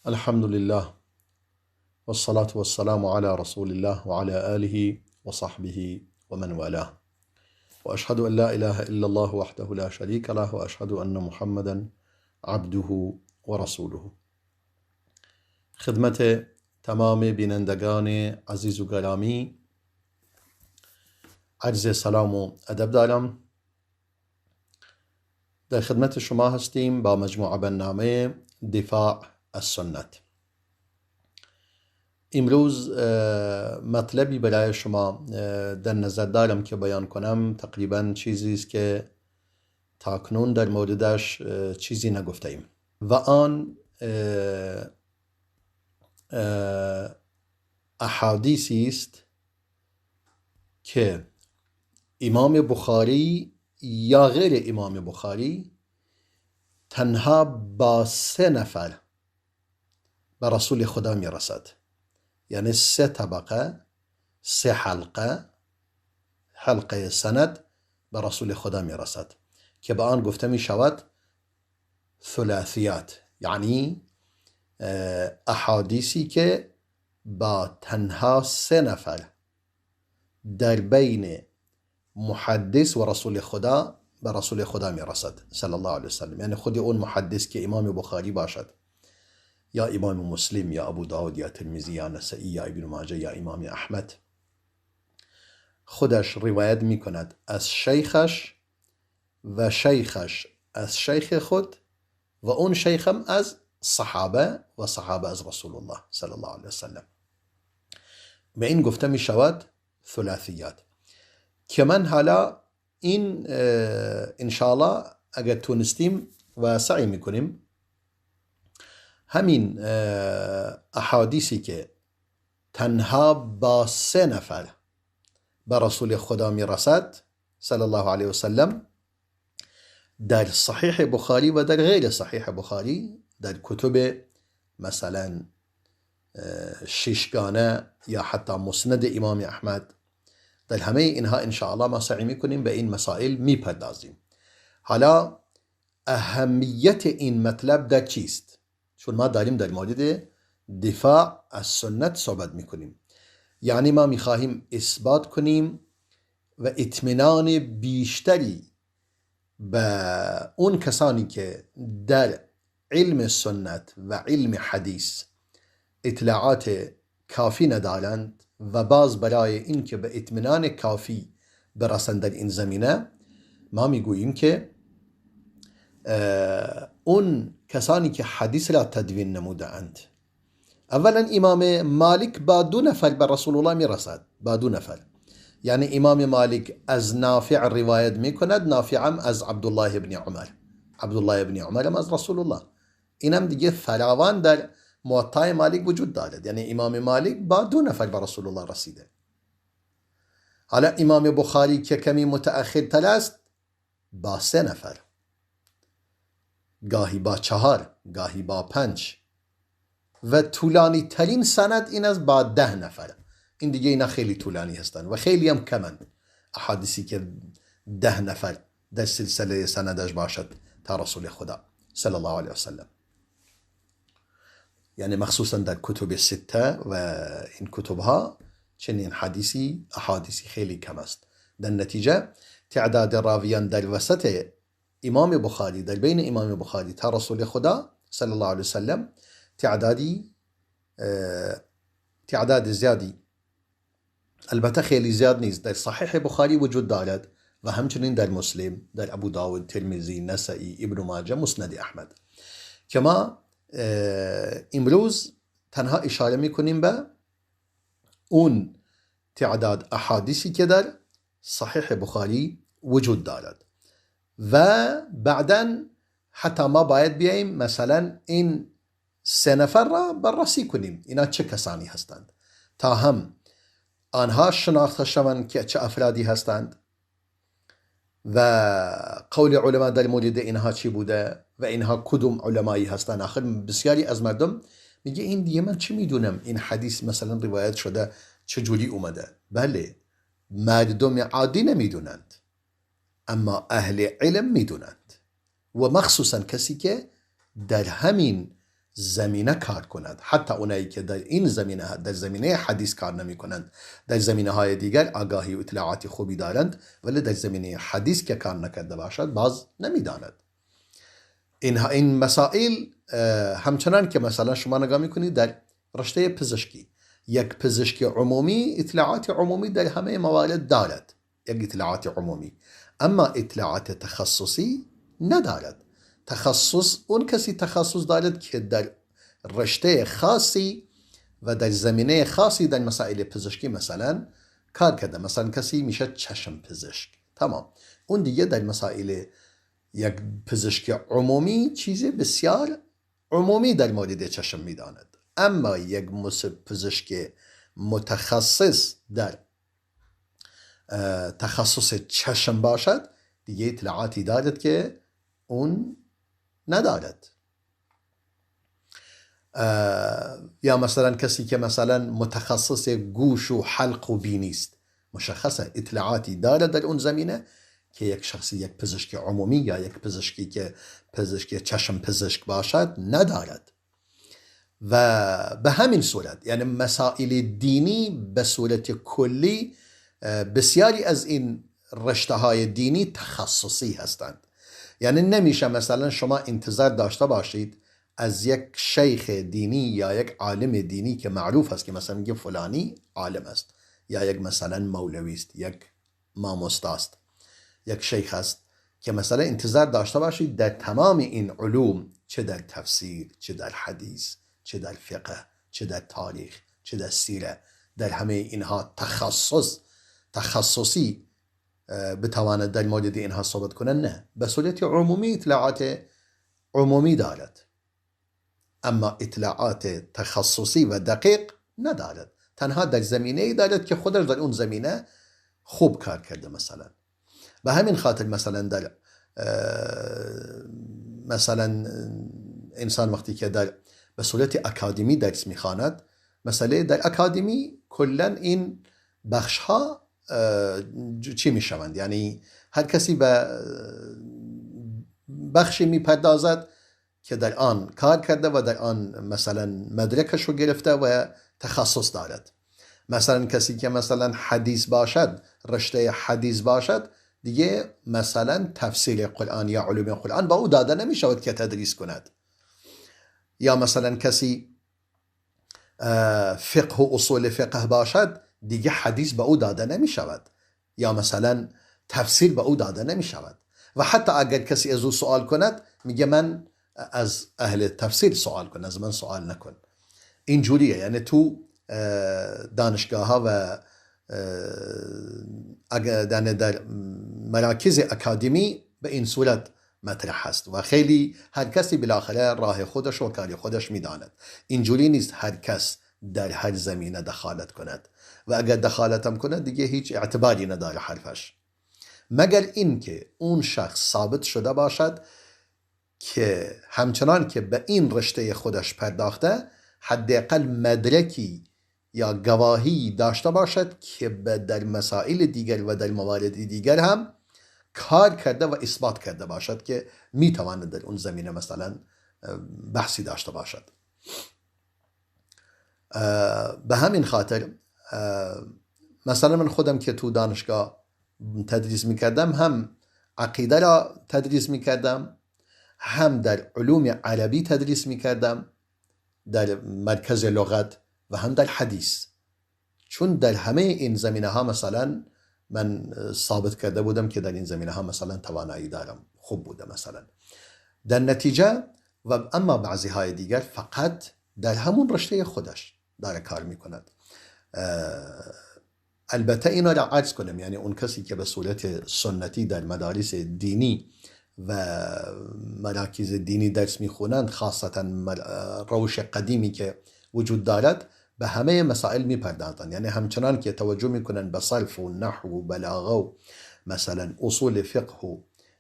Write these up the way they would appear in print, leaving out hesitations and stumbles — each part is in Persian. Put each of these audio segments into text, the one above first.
الحمد لله والصلاة والسلام على رسول الله وعلى آله وصحبه ومن والاه، وأشهد أن لا إله إلا الله وحده لا شريك له، وأشهد أن محمدا عبده ورسوله. خدمت تمام بینندگان عزیز و گرامی عرض سلام و ادب دارم. در خدمت شما هستیم با مجموعه برنامه دفاع از سنت. امروز مطلبی برای شما در نظر دارم که بیان کنم. تقریبا چیزی است که تاکنون در موردش چیزی نگفته ایم و آن احادیثی است که امام بخاری یا غیر امام بخاری تنها با 3 نفر به رسول خدا می رسد. یعنی 3 طبقه، 3 حلقه سند به رسول خدا می رسد که به آن گفته می شود ثلاثیات، یعنی احادیثی که با تنها 3 نفر در بین محدث و رسول خدا به رسول خدا می رسد صلی الله علیه وسلم. یعنی خود اون محدث که امام بخاری باشد یا امام مسلم یا ابو داود یا ترمذی یا نسائی یا ابن ماجه یا امام احمد، خودش روایت می کند از شیخش و شیخش از شیخ خود و اون شیخم از صحابه و صحابه از رسول الله صلی الله علیه وسلم. به این گفته می شود ثلاثیات که من حالا این انشاءالله اگر تونستیم و سعی می کنیم همین احادیثی که تنها با 3 نفر به رسول خدا می رسد صلی الله علیه وسلم در صحیح بخاری و در غیر صحیح بخاری، در کتب مثلا 6گانه یا حتی مسند امام احمد، در همه اینها انشاءالله ما سعی می کنیم به این مسائل می پردازیم. حالا اهمیت این مطلب در چیست؟ چون ما داریم در مورد دفاع از سنت صحبت می کنیم، یعنی ما می خواهیم اثبات کنیم و اطمینان بیشتری به اون کسانی که در علم سنت و علم حدیث اطلاعات کافی ندارند و باز برای این که به اطمینان کافی برسند در این زمینه، ما می گوییم که اون کسانی که حدیث را تدوین نموده اند، اولا امام مالک با 2 نفر به رسول الله می رسد، با 2 نفر. یعنی امام مالک از نافع روایت می کند، نافعم از عبدالله ابن عمر، عبدالله ابن عمر هم از رسول الله. اینم دیگه فراوان در موطأ مالک وجود دارد. یعنی امام مالک با 2 نفر به رسول الله رسیده. حالا امام بخاری که کمی متأخرتر است با 3 نفر، گاهی با 4، گاهی با 5، و طولانی ترین سند این از با 10 نفر. این دیگه اینا خیلی طولانی هستند و خیلی هم کمن احادیثی که 10 نفر در سلسله سندش باشد تا رسول خدا صلی الله علیه وسلم. یعنی مخصوصا در کتب 6 و این کتب ها چنین احادیثی خیلی کم است. در نتیجه تعداد راویان در وسط امام بخاری، در بین امام بخاری تا رسول خدا صلی الله علیه وسلم تعداد زیادی، البته خیلی زیاد نیست، در صحیح بخاری وجود دارد و همچنین در مسلم، در ابو داود، ترمذی، نسائی، ابن ماجه، مسند احمد، که ما امروز تنها اشاره میکنیم به اون تعداد احادیثی که در صحیح بخاری وجود دارد. و بعداً حتی ما باید بیاییم مثلا این 3 نفر را بررسی کنیم، اینا چه کسانی هستند، تا هم آنها شناخته شوند که چه افرادی هستند و قول علما در مورد اینها چی بوده و اینها کدوم علمایی هستند. آخر بسیاری از مردم میگه این دیگه من چی میدونم، این حدیث مثلا روایت شده چجوری اومده. بله، مردم عادی نمیدونند، اما اهل علم میدونند، و مخصوصا کسی که در همین زمینه کار کنند. حتی اونایی که در این زمینه، در زمینه حدیث کار نمی کنند، در زمینه های دیگر آگاهی و اطلاعات خوبی دارند، ولی در زمینه حدیث که کار نکرده باشد باز نمی داند. این مسائل همچنان که مثلا شما نگاه میکنید در رشته پزشکی، یک پزشک عمومی اطلاعات عمومی در همه موارد دارد، یک اطلاعات عمومی، اما اطلاعات تخصصی ندارد. تخصص اون کسی تخصص دارد که در رشته خاصی و در زمینه خاصی در مسائل پزشکی مثلا کار کرده. مثلا کسی میشه چشم پزشک، تمام، اون دیگه در مسائل یک پزشک عمومی چیز بسیار عمومی در مورد چشم میداند. اما یک پزشک متخصص در تخصص چشم باشد دیگه اطلاعاتی دارد که اون ندارد. یا مثلا کسی که مثلا متخصص گوش و حلق و بینی است، مشخصه اطلاعاتی دارد در اون زمینه که یک شخصی، یک پزشک عمومی یا یک پزشکی که پزشک چشم پزشک باشد ندارد. و به همین صورت یعنی مسائل دینی به صورت کلی بسیاری از این رشته های دینی تخصصی هستند. یعنی نمیشه مثلا شما انتظار داشته باشید از یک شیخ دینی یا یک عالم دینی که معروف است که مثلا میگه فلانی عالم است، یا یک مثلا مولوی است، یک امام است، یک شیخ است، که مثلا انتظار داشته باشید در تمام این علوم، چه در تفسیر، چه در حدیث، چه در فقه، چه در تاریخ، چه در سیره، در همه اینها تخصصی بتواند در مورد اینها صحبت کنند. نه، به صورت عمومی اطلاعات عمومی دارد، اما اطلاعات تخصصی و دقیق ندارد. تنها در زمینه دارد که خودش در اون زمینه خوب کار کرده. مثلا به همین خاطر مثلا در مثلا انسان وقتی که در به صورت اکادمی درس میخواند، مثلا در اکادمی کلا این بخش ها چی میشوند؟ یعنی هر کسی به بخشی میپردازد که در آن کار کرده و در آن مثلا مدرکش رو گرفته و تخصص دارد. مثلا کسی که مثلا حدیث باشد، رشته حدیث باشد، دیگه مثلا تفسیر قرآن یا علوم قرآن با او داده نمی شود که تدریس کند. یا مثلا کسی فقه و اصول فقه باشد، دیگه حدیث با او داده نمی شود، یا مثلا تفسیر با او داده نمی شود. و حتی اگر کسی از او سوال کند میگه من از اهل تفسیر سوال کن، از من سوال نکن. اینجوریه. یعنی تو دانشگاه ها و در مراکز اکادمی به این صورت مطرح هست و خیلی هر کسی بالاخره راه خودش و کاری خودش میداند. اینجوری نیست هر کس در هر زمینه دخالت کند، و اگر دخالتم کند دیگه هیچ اعتباری نداره حرفش، مگر این که اون شخص ثابت شده باشد که همچنان که به این رشته خودش پرداخته حداقل مدرکی یا گواهی داشته باشد که در مسائل دیگر و در موارد دیگر هم کار کرده و اثبات کرده باشد که میتواند در اون زمینه مثلا بحثی داشته باشد. به همین خاطر مثلا من خودم که تو دانشگاه تدریس میکردم، هم عقیده را تدریس میکردم، هم در علوم عربی تدریس میکردم در مرکز لغت، و هم در حدیث. چون در همه این زمینه ها مثلا من ثابت کرده بودم که در این زمینه ها مثلا توانایی دارم، خوب بوده مثلا. در نتیجه و اما بعضی های دیگر فقط در همون رشته خودش داره کار میکند. البته اینا را عرض کنم، یعنی اون کسی که به صورت سنتی در مدارس دینی و مراکز دینی درس میخونند، خاصتا روش قدیمی که وجود دارد، به همه مسائل میپردازند. یعنی همچنان که توجه میکنند به صرف و نحو و بلاغه و مثلا اصول فقه و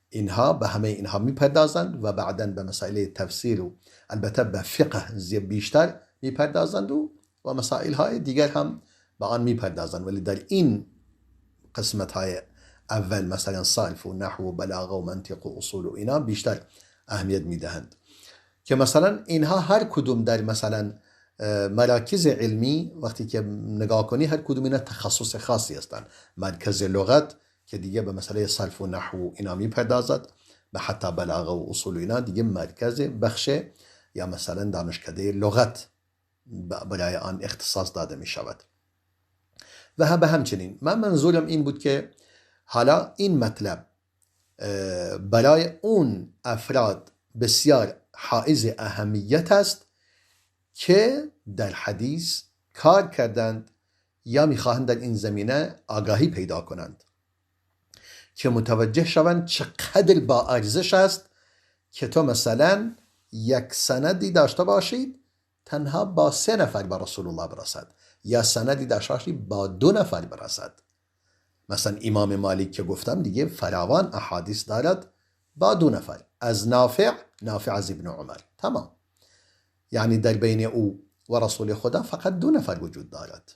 اینها، به همه اینها میپردازند، و بعدا به مسائل تفسیر و البته به فقه بیشتر میپردازند و مسائل های دیگر هم به آن میپردازند. ولی در این قسمت های اول مثلا صرف و نحو و بلاغه و منطق و اصول و اینا بیشتر اهمیت میدهند. که مثلا اینها هر کدوم در مثلا مراکز علمی وقتی که نگاه کنی هر کدوم اینا تخصص خاصی هستن. مرکز لغت که دیگه به مسئله صرف و نحو اینا میپردازد، به حتی بلاغه و اصول اینا دیگه مرکز بخش یا مثلا دانشکده لغت برای آن اختصاص داده می شود. و به همچنین من منظورم این بود که حالا این مطلب برای اون افراد بسیار حائز اهمیت است که در حدیث کار کردند یا میخواهند در این زمینه آگاهی پیدا کنند، که متوجه شوند چقدر با ارزش است که تو مثلا یک سندی داشته باشید تنها با 3 نفر به رسول الله برسد، یا سندی داشته باشید با 2 نفر برسد. مثلا امام مالک که گفتم دیگه فراوان احادیث دارد با 2 نفر، از نافع از ابن عمر، تمام. یعنی در بین او و رسول خدا فقط 2 نفر وجود دارد.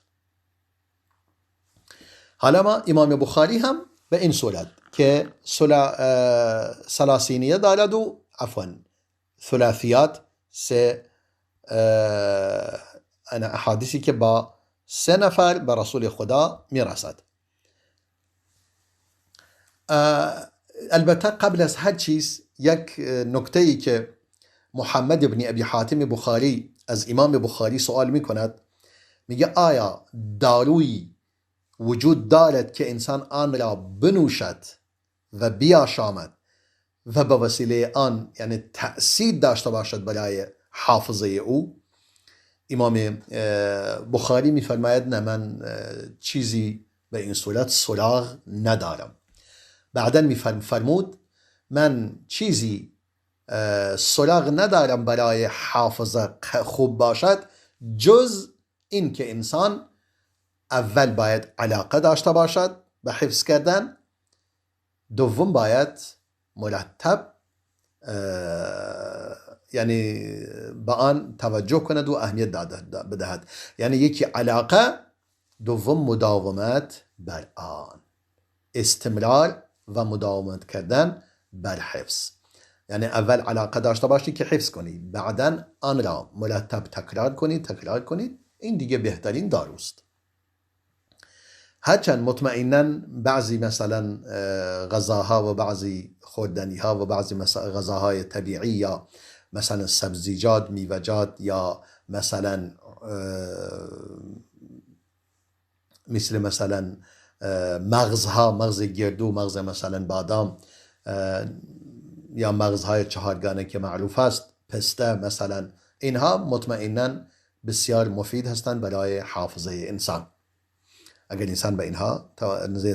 حالا ما امام بخاری هم به این صورت که ثلاثینیه دارد و ثلاثیات 3 احادیثی که با 3 نفر به رسول خدا میرسد. البته قبل از هر چیز یک نکته‌ای که محمد بن ابی حاتم بخاری از امام بخاری سوال میکند، میگه آیا دارویی وجود دارد که انسان آن را بنوشد و بیاشامد و به وسیله آن یعنی تأثیر داشته باشد برای حافظه او؟ امام بخاری میفرماید نه، من چیزی به این صورت سراغ ندارم. بعداً میفرمود من چیزی سراغ ندارم برای حافظه خوب باشد جز این که انسان اول باید علاقه داشته باشد به حفظ کردن، دوم باید مرتب یعنی به آن توجه کند و اهمیت بدهد. یعنی یکی علاقه، دوم مداومت بر آن، استمرار و مداومت کردن بر حفظ. یعنی اول علاقه داشته باشی که حفظ کنی، بعداً آن را مرتب تکرار کنید. این دیگه بهترین داروست. هرچند مطمئناً بعضی مثلا غذاها و بعضی خوردنیها و بعضی غذاهای طبیعی یا مثلا سبزیجات، میوه‌جات یا مثلا مثلا مغزها، مغز گردو، مغز مثلا بادام یا مغزهای 4گانه که معروف است، پسته مثلا، اینها مطمئناً بسیار مفید هستند برای حافظه انسان. اگر انسان به اینها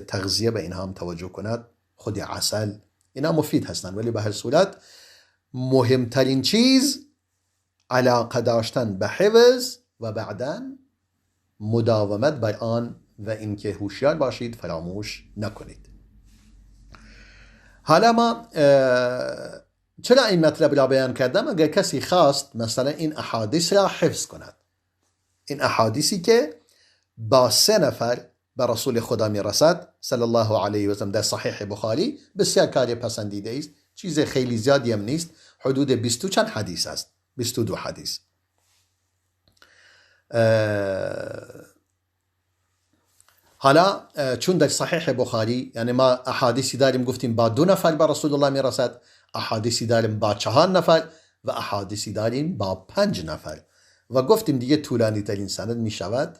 تغذیه به اینها هم توجه کند، خود عسل، اینا مفید هستند. ولی به هر صورت مهمترین چیز علاقه داشتن به حفظ و بعداً مداومت بر آن و اینکه هوشیار باشید، فراموش نکنید. حالا ما چرا این مطلب را بیان کردم؟ اگر کسی خواست مثلا این احادیث را حفظ کند، این احادیثی که با 3 نفر به رسول خدا می رسد صلی الله علیه و سلم در صحیح بخاری، بسیار کار پسندیده است، چیز خیلی زیادی هم نیست، حدود 20 چند حدیث است، 22 حدیث. حالا چون در صحیح بخاری یعنی ما احادیثی داریم گفتیم با 2 نفر به رسول الله می رسد، احادیثی داریم با 4 نفر و احادیثی داریم با 5 نفر و گفتیم دیگه طولانی ترین سند می شود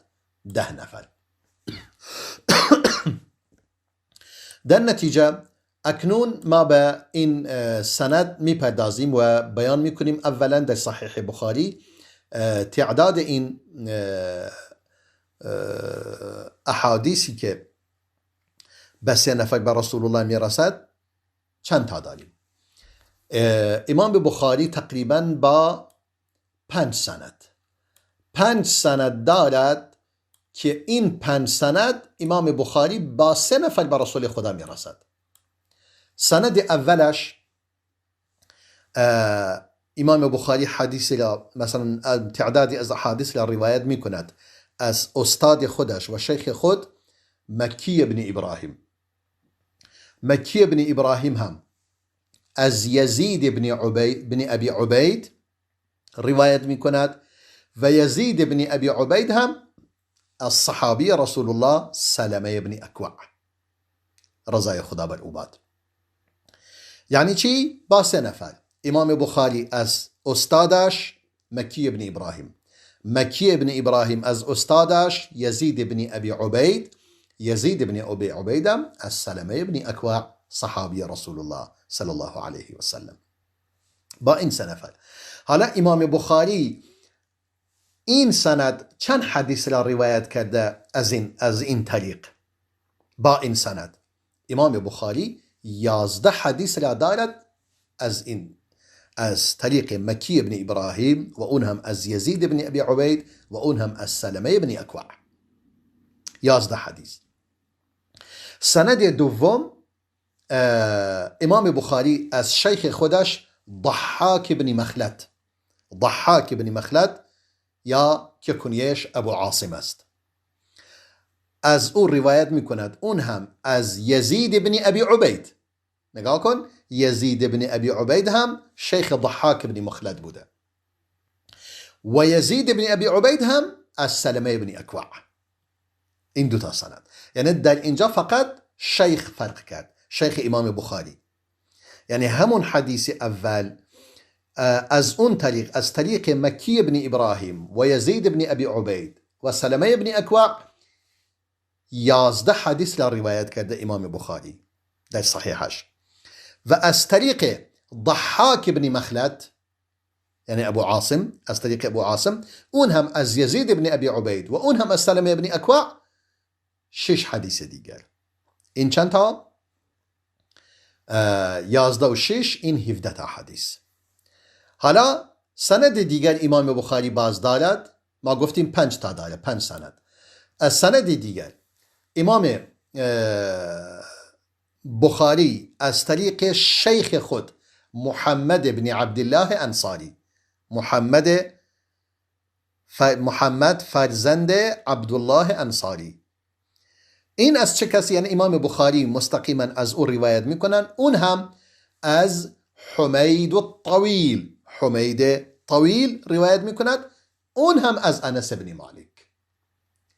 10 نفر. در نتیجه اکنون ما به این سند می پردازیم و بیان می کنیم. اولا در صحیح بخاری تعداد این احادیثی که به 3 نفر به رسول الله می رسد چند تا داریم. امام بخاری تقریبا با 5 سند دارد که این 5 سند امام بخاری با 3 نفر به رسول خدا می رسد. سند اولش امام بخاری حدیث را مثلا تعدادی از احادیث را روایت می کند از استاد خودش و شیخ خود مکی ابن ابراهیم. مکی ابن ابراهیم هم از یزید ابن ابی عبید روایت می کند و یزید بن ابی عبید هم از صحابی رسول الله سلمه بن اکوع رضای خدا بر او باد. یعنی چی؟ با 3 نفر. امام بخاری از استادش مکی بن ابراهیم، مکی بن ابراهیم از استادش یزید بن ابی عبید، یزید بن ابی عبیدم از سلمه بن اکوع صحابی رسول الله صلی الله علیه و سلم. با این 3 نفر. حالا امام بخاری این سند چند حدیث را روایت کرده از این طریق؟ با این سند امام بخاری 11 حدیث را دارد از طریق مکی بن ابراهیم و اون هم از یزید بن ابی عبید و اون هم از سلمه بن اکوع. 11 حدیث. سند دوم امام بخاری از شیخ خودش ضحاک بن مخلد، ضحاک بن مخلد یا که کنیش ابو عاصم است، از او روایت می کند. اون هم از یزید بن ابی عبید. نگاه کن، یزید بن ابی عبید هم شیخ ضحاک بن مخلد بوده و یزید بن ابی عبید هم از سلمه بن اکوع. این 2 تا سند. یعنی در اینجا فقط شیخ فرق کرد، شیخ امام بخاری. یعنی همون حدیث اول از اون طریق، از طریق مکی بن ابراهیم و یزید بن ابی عبید و سلمه بن اکوع 11 حدیث را روایت کرده امام بخاری در صحیحش. و از طریق ضحاک بن مخلد یعنی ابو عاصم، از طریق ابو عاصم اون هم از یزید بن ابی عبید و اون هم از سلمه بن اکوع 6 حدیث دیگر. این چند تا؟ 11 و 6، این 17 تا حدیث. حالا سند دیگر امام بخاری باز دارد. ما گفتیم 5 تا داره، 5 سند. از سند دیگر امام بخاری از طریق شیخ خود محمد بن عبدالله انصاری، محمد فرزند عبدالله انصاری. این از چه کسی؟ یعنی امام بخاری مستقیما از او روایت میکنن. اون هم از حمید الطویل، حمید طویل روایت میکند. اون هم از انس بن مالک،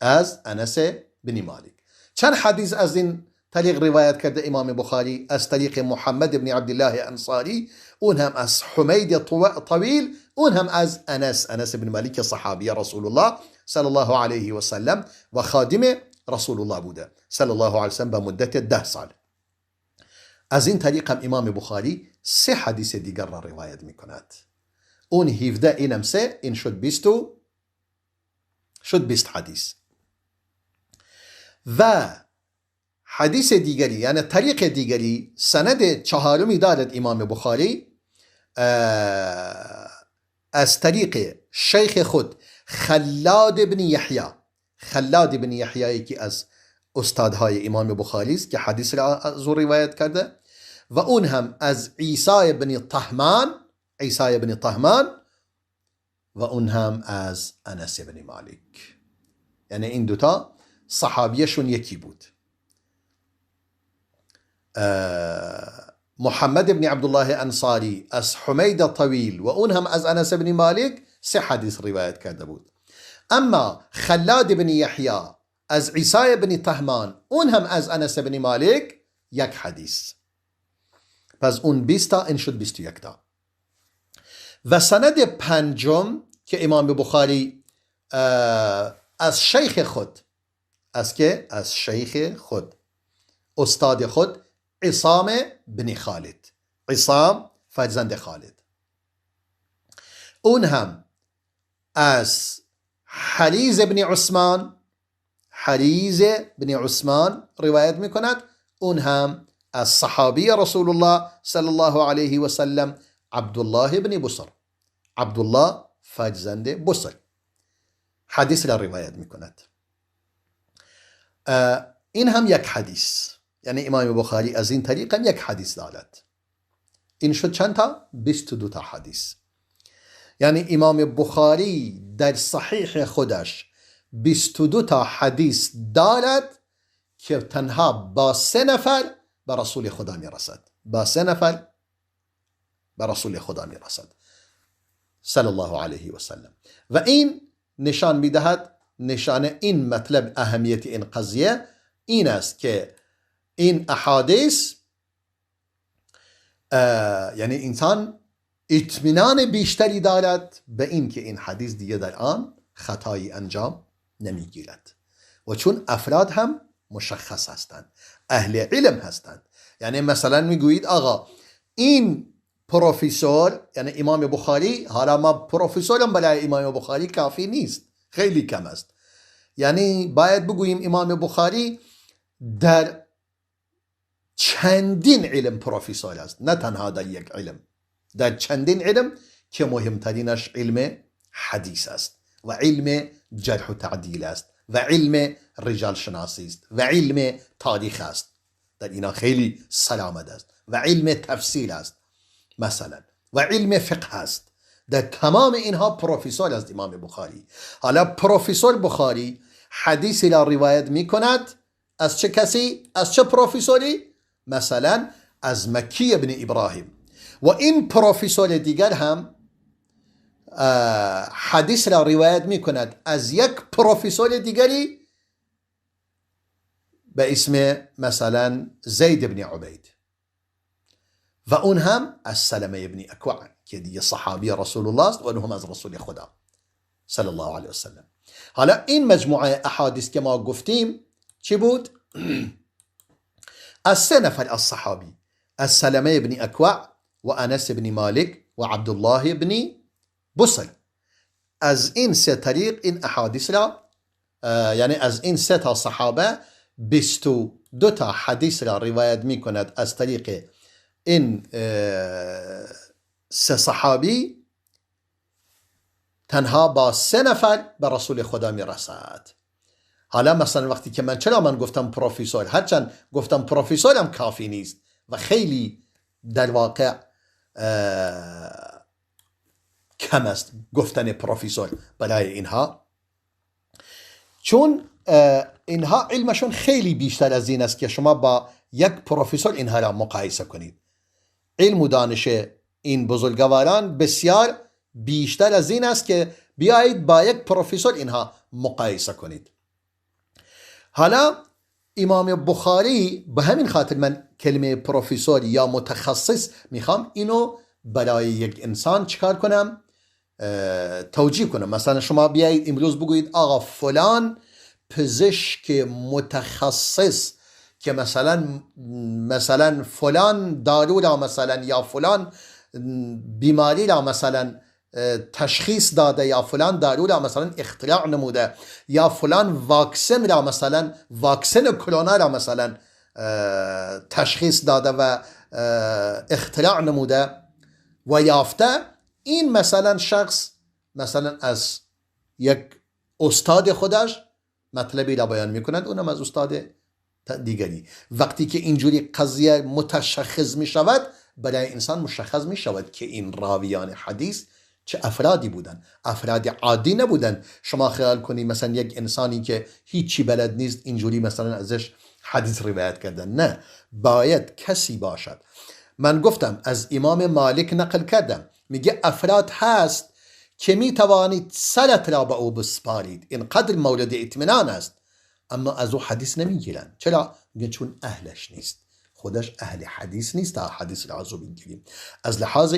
از انس بن مالک. چند حدیث از این طریق روایت کرده امام بخاری؟ از طریق محمد بن عبدالله انصاری، اون هم از حمید طویل، اون هم از انس بن مالک صحابی رسول الله صلی الله علیه و سلم و خادم رسول الله بوده صلی الله علیه و سلم به مدت 10 سال. از این طریق هم امام بخاری 3 حدیث دیگر را روایت می کند. اون 17، اینم 3، این شد 20 حدیث. و حدیث دیگری یعنی طریق دیگری، سند 4 دارد امام بخاری از طریق شیخ خود خلاد بن یحیی. خلاد بن یحیی که از استادهای امام بخاری است که حدیث را از او روایت کرده. و اون هم از عیسی بن طهمان و اون هم از انس بن مالک. یعنی این 2 تا صحابیشون یکی بود. محمد بن عبدالله انصاری از حمید طویل و اون هم از انس بن مالک 3 حدیث روایت کرده بود. اما خلاد بن یحیی از عیسی بن طهمان، اون هم از انس بن مالک 1 حدیث. پس اون 20 تا، این شد 21 تا. و سند 5 که امام بخاری از شیخ خود، از شیخ خود، استاد خود عصام بن خالد، عصام فرزند خالد، اون هم از حریز بن عثمان روایت میکند. اون هم از صحابی رسول الله صلی الله علیه و سلم عبدالله بن بصر، عبدالله فرزند بصر، حدیث را روایت میکند. این هم 1 حدیث. یعنی امام بخاری از این طریق هم 1 حدیث دارد. این شد چند تا؟ 22 تا حدیث. یعنی امام بخاری در صحیح خودش 22 تا حدیث دارد که تنها با 3 نفر به رسول خدا می رسد. با 3 نفر به رسول خدا می رسد. صلی الله علیه و سلم. و این نشان میدهد، نشان این مطلب، اهمیت این قضیه این است که این احادیث یعنی انسان اطمینان بیشتری دارد به این که این حدیث دیگه در آن خطایی انجام نمیگیرد. و چون افراد هم مشخص هستند، اهل علم هستند. یعنی مثلا میگویید آقا این پروفسور، یعنی امام بخاری، حالا ما پروفسورم برای امام بخاری کافی نیست، خیلی کم است. یعنی باید بگوییم امام بخاری در چندین علم پروفسور است، نه تنها در یک علم، در چندین علم که مهمترینش علم حدیث است و علم جرح و تعدیل است و علم رجال شناسی است و علم تاریخ است. در اینا خیلی سلامت است و علم تفسیر است مثلا و علم فقه است. در تمام اینها پروفسور است امام بخاری. حالا پروفسور بخاری حدیثی را روایت می کند از چه کسی؟ از چه پروفسوری؟ مثلا از مکی ابن ابراهیم. و این پروفسور دیگر هم حدیث را روایت می کند از یک پروفسور دیگری به اسم مثلا زید ابن عبید و اون هم از سلمه ابن اکوع که دیگه صحابی رسول الله است و اون هم از رسول خدا صلی الله علیه وسلم. حالا این مجموعه احادیث که ما گفتیم چی بود؟ از 3 نفر از صحابی، از سلمه ابن اکوع و انس ابن مالک و عبدالله ابن بصر. از این 3 طریق این احادیث را یعنی از این 3 تا صحابه 22 تا حدیث را روایت می کند از طریق این 3 صحابی. تنها با 3 نفر به رسول خدا می رسد. حالا مثلا وقتی که چرا من گفتم پروفسور، هرچند گفتم پروفسورم کافی نیست و خیلی در واقع کم است گفتن پروفسور برای اینها، چون اینها علمشون خیلی بیشتر از این است که شما با یک پروفسور اینها را مقایسه کنید. علم و دانش این بزرگواران بسیار بیشتر از این است که بیایید با یک پروفسور اینها مقایسه کنید. حالا امام بخاری به همین خاطر من کلمه پروفسور یا متخصص میخوام اینو برای یک انسان چکار کنم؟ توجیه کنم. مثلا شما بیایید امروز بگویید آقا فلان پزشک متخصص که مثلا فلان دارو را مثلا یا فلان بیماری را مثلا تشخیص داده یا فلان دارو را مثلا اختراع نموده یا فلان واکسن را مثلا واکسن کرونا را مثلا تشخیص داده و اختراع نموده و یافته. این مثلا شخص مثلا از یک استاد خودش مطلبی را بیان میکند، اونم از استاد دیگری. وقتی که اینجوری قضیه متشخص می شود، برای انسان مشخص می شود که این راویان حدیث چه افرادی بودن، افراد عادی نبودن. شما خیال کنی مثلا یک انسانی که هیچی بلد نیست اینجوری مثلا ازش حدیث روایت کردن، نه، باید کسی باشد. من گفتم از امام مالک نقل کردم، میگه افراد هست که می توانید سرت را به او بسپارید، اینقدر مورد اطمینان است، اما از او حدیث نمیگیرن. چرا؟ میگه چون اهلش نیست، خودش اهل حدیث نیست تا حدیث را از او بگیریم. از لحاظ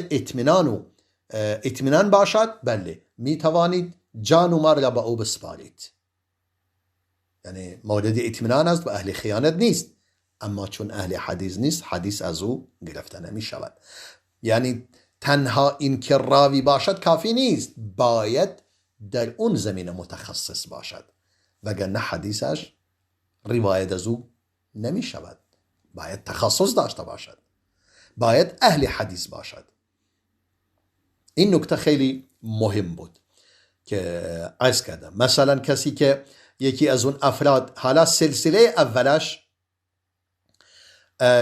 اطمینان باشد، بله می توانید جان و مال را به او بسپارید، یعنی مورد اطمینان است و اهل خیانت نیست. اما چون اهل حدیث نیست، حدیث از او گرفته نمی شود. یعنی تنها این که راوی باشد کافی نیست، باید در اون زمینه متخصص باشد، وگرنه حدیثش روایت از او نمی شود. باید تخصص داشته باشد، باید اهل حدیث باشد. این نکته خیلی مهم بود که عرض کردم. مثلا کسی که یکی از اون افراد، حالا سلسله اولش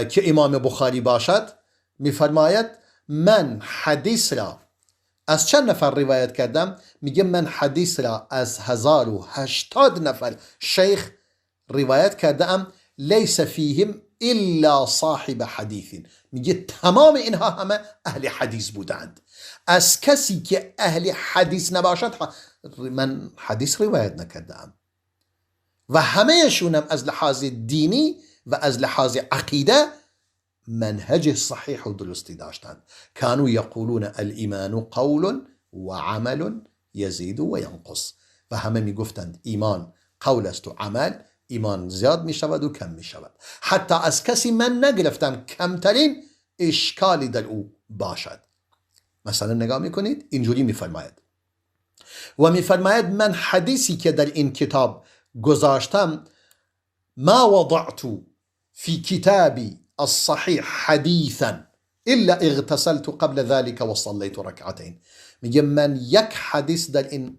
که امام بخاری باشد، میفرماید من حدیث را از چند نفر روایت کردم؟ میگه من حدیث را از 1080 نفر شیخ روایت کردم، لیس فیهم الا صاحب حدیث، میگه تمام اینها همه اهل حدیث بودند. از کسی که اهل حدیث نباشد من حدیث روایت نکردم. و همهشونم از لحاظ دینی و از لحاظ عقیده منهج صحیح و درستی داشتند. كانوا یقولون الایمان قول و عمل یزید و ینقص، و همه میگفتند ایمان قول است و عمل، ایمان زیاد می شود و کم می شود. حتی از کسی من نگرفتم کمترین اشکالی در او باشد. مثلا نگاه میکنید اینجوری میفرماید و میفرماید من حدیثی که در این کتاب گذاشتم، ما وضعت في كتابي الصحيح حديثا الا اغتسلت قبل ذلك وصليت ركعتين. میگه من یک حدیث در این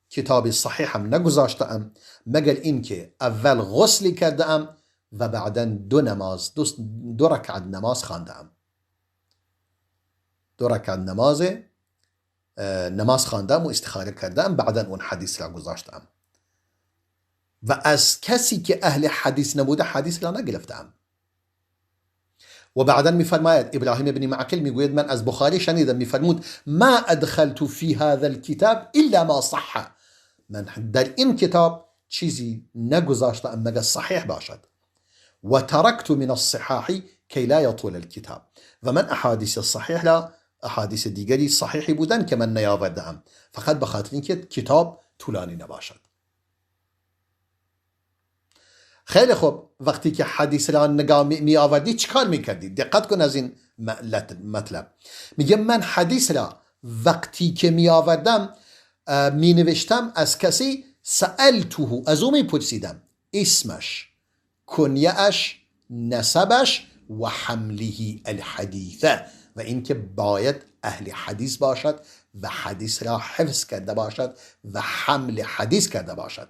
کتاب صحیحم نگذاشتم مگر اینکه اول غسلی کردم و بعدا دو رکعت نماز خواندم. دو رکعت نماز خواندم و استخاره کردم، بعدا اون حدیث را گذاشتم. و از کسی که اهل حدیث نبوده حدیث را نگرفتم. و بعدا میفرماید ابراهیم ابن معقل میگوید من از بخاری شنیدم میفرمود ما ادخلت في هذا الكتاب الا ما صح، من در این کتاب چیزی نگذاشتم مگر صحیح باشد. و ترکت من الصحاح کی لا يطول الكتاب، و من احادیث صحیح لا احادیث دیگری صحیحی بودن که من نیاوردم فقط به خاطر اینکه کتاب طولانی نباشد. خیلی خوب، وقتی که حدیث را نگاه می آوردی چیکار میکردی؟ دقت کن از این مطلب. میگه من حدیث را وقتی که می آوردم می نوشتم از کسی سألته، از او می پرسیدم اسمش، کنیه‌اش، نسبش و حمله الحدیثه، و اینکه باید اهل حدیث باشد و حدیث را حفظ کرده باشد و حمل حدیث کرده باشد.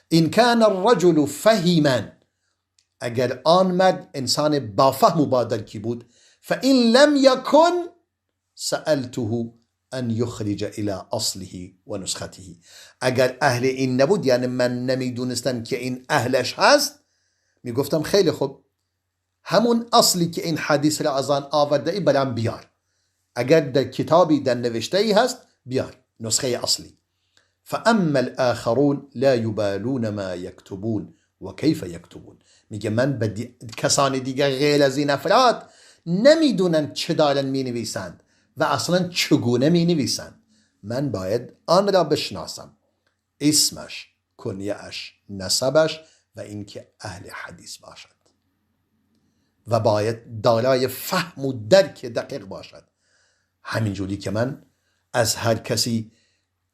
این کان الرجل فهما، اگر آن مرد انسان با فهم و با درکی بود، فإن لم يكن سألته ان یخرج الى اصله و نسخته، اگر اهل این نبود یعنی من نمیدونستم که این اهلش هست، میگفتم خیلی خوب همون اصلی که این حدیث را از آن آورده ای برام بیار، اگر در کتابی در نوشته ای هست بیار نسخه اصلی. فاما الاخرون لا يبالون ما يكتبون و کیف یکتبون، میگه من به کسان دیگر غیر از این افراد نمیدونن چه دارن می نویسند و اصلا چگونه می نویسند. من باید آن را بشناسم، اسمش، کنیه‌اش، نسبش و اینکه اهل حدیث باشد و باید دارای فهم و درک دقیق باشد. همینجوری که من از هر کسی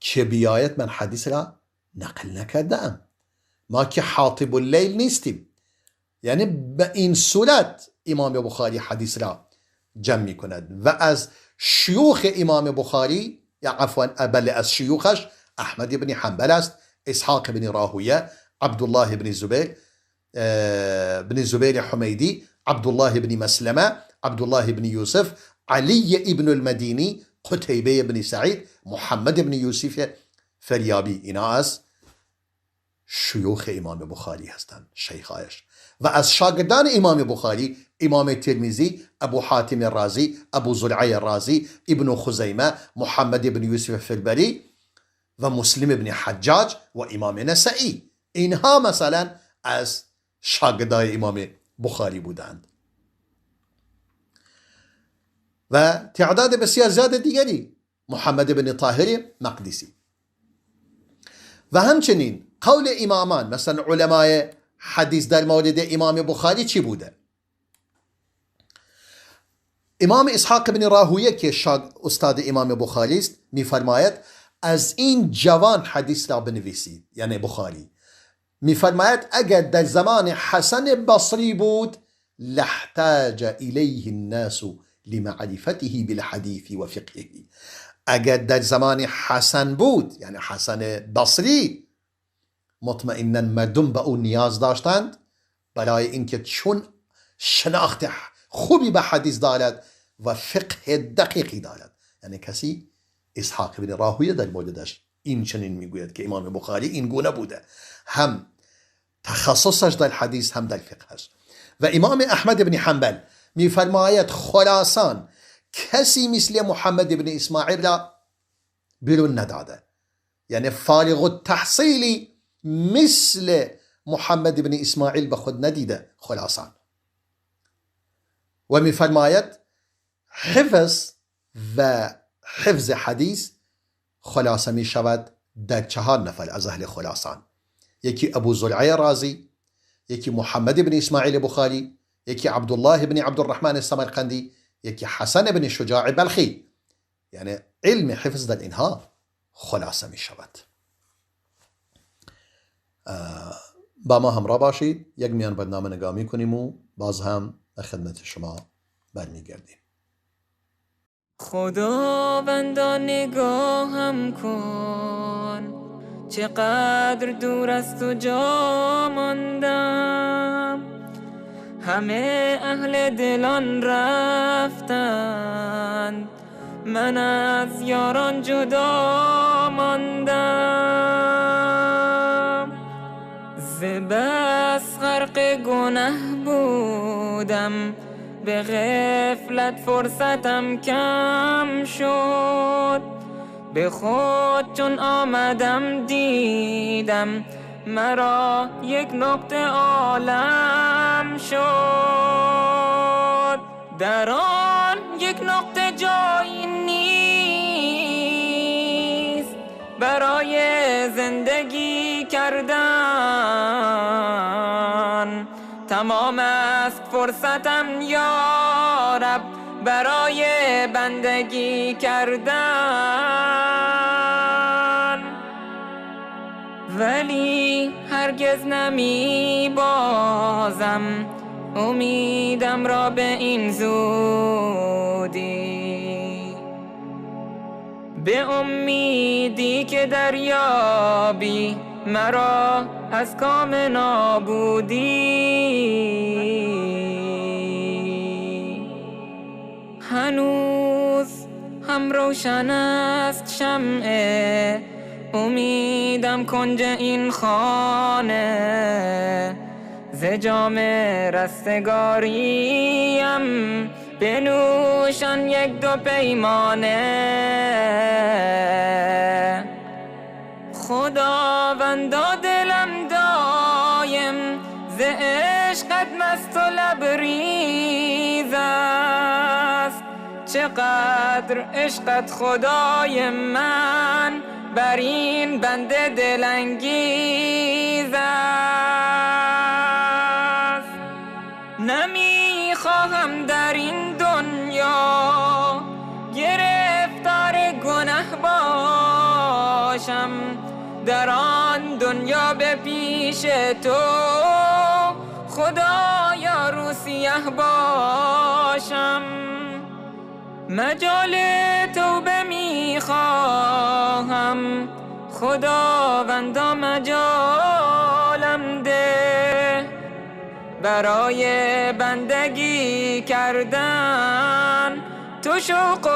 که بیاید من حدیث را نقل نکردم. ما که حاطب اللیل نیستیم، یعنی به این صورت امام بخاری حدیث را جمع می کند و از شیوخ امام بخاری، یا عفوا بله از شیوخش احمد بن حنبل است، اسحاق بن راهویه، عبدالله بن زبیر حمیدی، عبدالله بن مسلمه، عبدالله بن یوسف، علی ابن المدینی، قتیبه بن سعید، محمد بن یوسف فریابی. اینا از شیوخ امام بخاری هستند، شیخایش. و از شاگردان امام بخاری امام ترمذی، ابو حاتم الرازی، ابو زرعه الرازی، ابن خزیمه، محمد بن یوسف فلبری و مسلم بن حجاج و امام نسائی. اینها مثلا از شاگردای امام بخاری بودند و تعداد بسیار زیاد دیگری، محمد بن طاهر مقدسی. و همچنین قول امامان، مثلا علمای حدیث در مورد امام بخاری چی بوده؟ امام اسحاق بن راهویه که استاد امام بخاری است میفرماید از این جوان حدیث را بنویسید، یعنی بخاری. میفرماید اگر در زمان حسن بصری بود لاحتاج الیه الناس لمعرفته بالحدیث و فقهه. اگر در زمان حسن بود، یعنی حسن بصری، مطمئنا مردم به اون نیاز داشتند برای اینکه چون شناخت خوبی به حدیث دارد و فقه دقیقی دارد. یعنی کسی اسحاق بن راهویه در موردش این چنین میگوید که امام بخاری این گونه بوده، هم تخصصش در حدیث هم در فقه است. و امام احمد بن حنبل میفرماید خراسان کسی مثل محمد بن اسماعیل را بیرون نداده، یعنی فارغ التحصیلی مثل محمد بن اسماعیل به خود ندیده خراسان. و میفرماید حفظ حدیث خلاصه می شود در 4 نفر از اهل خراسان: یکی ابو زرعه رازی، یکی محمد بن اسماعیل بخاری، یکی عبدالله بن عبدالرحمن السمرقندی، یکی حسن بن شجاع بلخی. یعنی علم حفظ در اینها خلاصه می شود. با ما همراه باشید، یک میان برنامه نگاه می کنیم و باز هم به خدمت شما برمیگردیم. خداوندا نگاهم کن، چقدر دور از تو جا ماندم. همه اهل دلان رفتند، من از یاران جدا ماندم. ز بس غرق گناه بودم، به غفلت فرصتم کم شد. به خود چون آمدم دیدم، مرا یک نقطه عالم شد. در آن یک نقطه جایی نیست برای زندگی کردن. تمام است فرصتم یا رب برای بندگی کردن، ولی هرگز نمی بازم امیدم را به این زودی. به امیدی که دریابی مرا از کام نابودی. هنوز هم روشن است شمع امیدم کنج این خانه. ز جام رستگاریم بنوشان یک دو پیمانه. خداوندا دلم دایم ز عشقت مست و لبریز است. چقدر عشقت خدای من بر این بنده دلانگیز است. نمیخواهم در این دنیا گرفتار گناه باشم، در آن دنیا به پیش تو خدایا رو سیه باشم. مجال توبه میخواهم خداوندا مجالم ده، برای بندگی کردن تو شوق و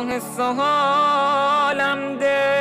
حس و حالم ده.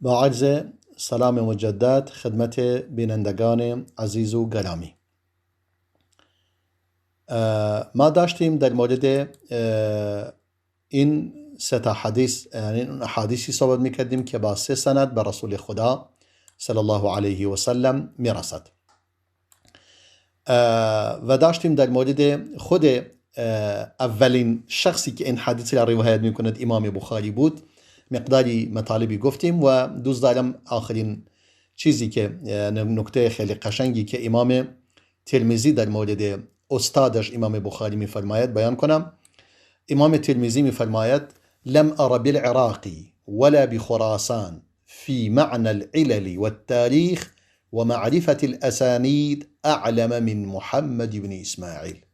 با عرض سلام مجدد خدمت بینندگان عزیز و گرامی. ما داشتیم در مورد این 3 حدیث، یعنی حدیثی صحبت میکردیم که با 3 سند به رسول خدا صلی الله علیه و سلم میرسد و داشتیم در مورد خود اولین شخصی که این حدیث را روایت میکند امام بخاری بود. مقداری مطالبی گفتیم و دوست دارم آخرین چیزی که نکته خیلی قشنگی که امام ترمذی در مورد استادش امام بخاری میفرماید بیان کنم. امام ترمذی میفرماید لم أر بالعراق ولا بخراسان في معنى العلل والتاريخ ومعرفة الأسانيد أعلم من محمد بن إسماعيل.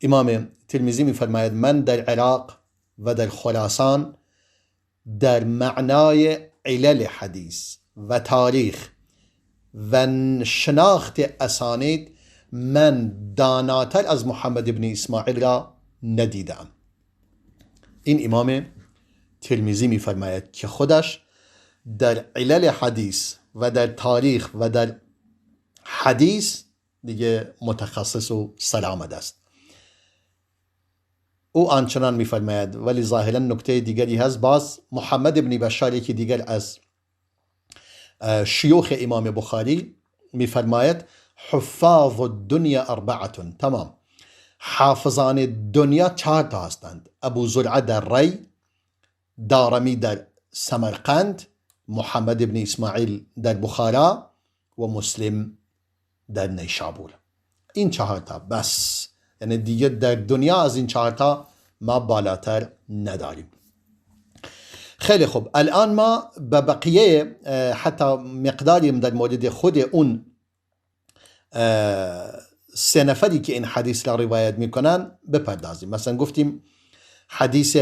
امام ترمذی می‌فرماید من در عراق و در خراسان در معنای علل حدیث و تاریخ و شناخت اسانید من داناتر از محمد بن اسماعیل را ندیدم. این امام ترمذی می‌فرماید که خودش در علل حدیث و در تاریخ و در حدیث دیگه متخصص و سرآمد است. او آنچنان می‌فرماید، ولی ظاهراً نکته دیگری هست. باز محمد بن بشار که دیگر از شیوخ امام بخاری می‌فرماید حفاظ الدنیا اربعه، تمام حافظان دنیا 4 تا هستند: ابو زرعه در ری، دارمی در سمرقند، محمد بن اسماعیل در بخارا و مسلم در نیشابور. این 4 تا بس، یعنی دیگه در دنیا از این 4 تا ما بالاتر نداریم. خیلی خوب، الان ما به بقیه حتی مقداری در مورد خود اون 3 نفری که این حدیث را روایت میکنن بپردازیم. مثلا گفتیم حدیث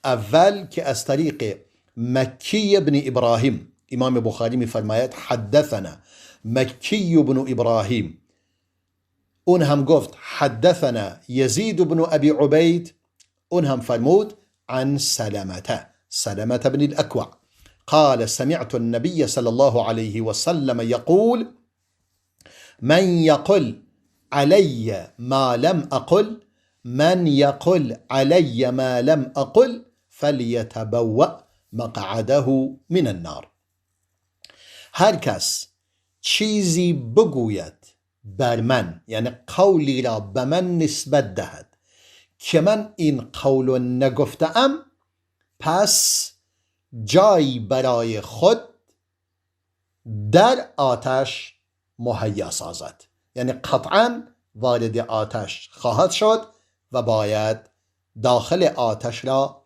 اول که از طریق مکی بن ابراهیم، امام بخاری میفرماید حدثنا مکی بن ابراهیم. اون هم گفت حدثنا یزید بن ابی عبید. اون هم فرمود عن سلمة بن الأكوع قال سمعت النبي صلى الله عليه وسلم يقول من يقل علي ما لم أقل من يقل علي ما لم أقل فليتبوأ مقعده من النار. هر کس چیزی بگوید بر من، یعنی قولی را به من نسبت دهد که من این قول نگفتم، پس جایی برای خود در آتش مهیا سازد. یعنی قطعا وارد آتش خواهد شد و باید داخل آتش را